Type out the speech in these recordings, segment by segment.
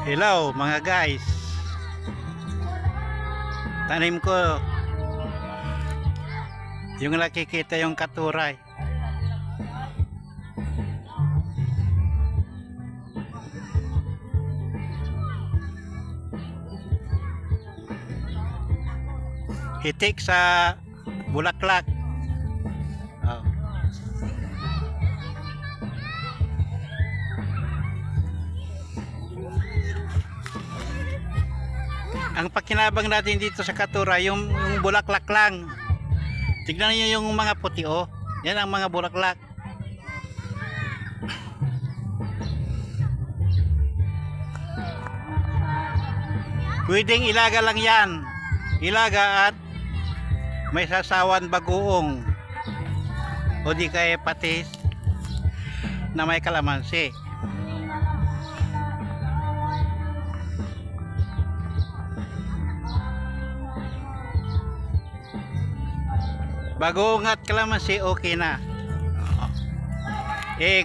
Hello mga guys, tanim ko yung nakikita yung katuray. Hitik sa bulaklak. Oh. Ang pakinabang natin dito sa katuray yung bulaklak lang. Tignan niyo yung mga puti, oh. Yan ang mga bulaklak. Pwedeng ilaga lang yan. Ilaga at may sasawan bagoong. O di kaya patis na may kalamansi. Bagoong at kalamansi, okay na.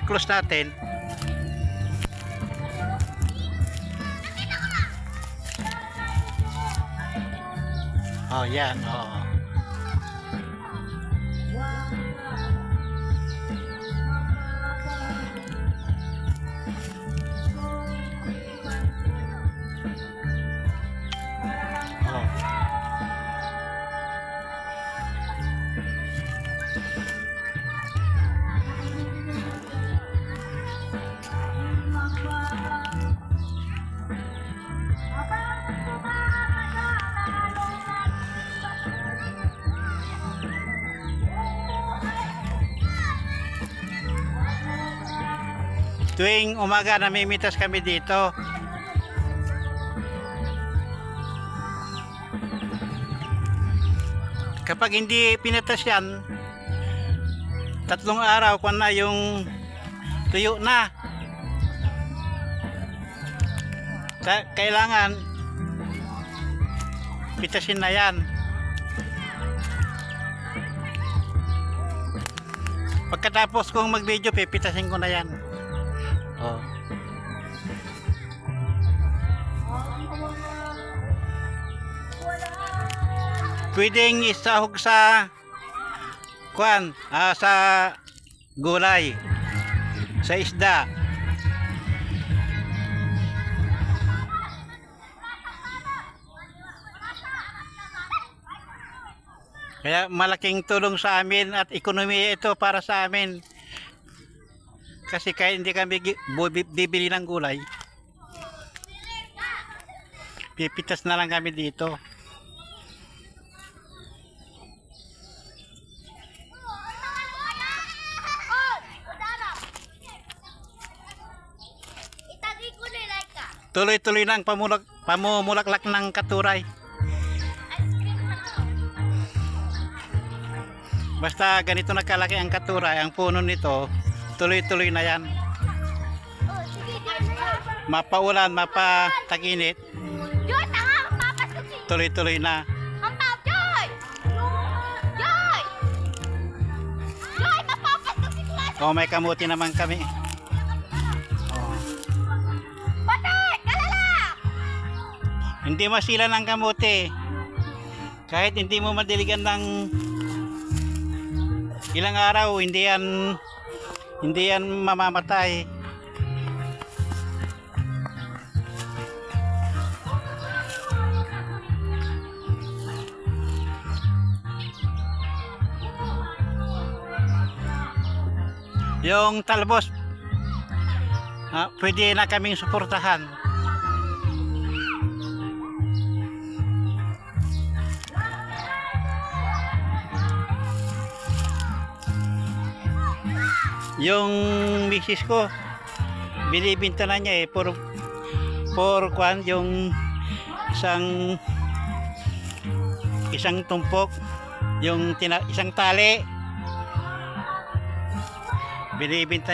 Close natin. Oh, yan. Oh. Tuwing umaga namimitas kami dito. Kapag hindi pinatas yan, 3 araw kung na yung tuyo na. Kailangan pitasin na yan. Pagkatapos kong mag-video, pipitasin ko na yan. Oh. Pwedeng isahog sa sa gulay, sa isda. Kaya malaking tulong sa amin at ekonomiya ito para sa amin. Kasi kahit hindi kami bibili ng gulay, pipitas na lang kami dito. Tuloy-tuloy ng pamumulaklak ng katuray. Basta ganito na kalaki ang katuray, ang puno nito, tuloy-tuloy na yan. Mapaulan, mapataginit, tuloy-tuloy na. Oh, may kamuti naman kami. Oh. Hindi masila ng kamuti. Kahit hindi mo madiligan ng ilang araw, hindi yan mamamatay. Yung talbos, pwede na kaming suportahan. Yung misis ko, binibinta na niya for yung isang tumpok, yung isang tali, binibinta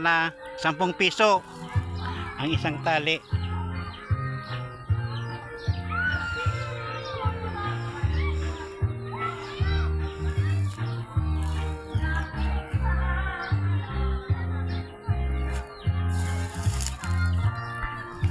na 10 piso ang isang tali.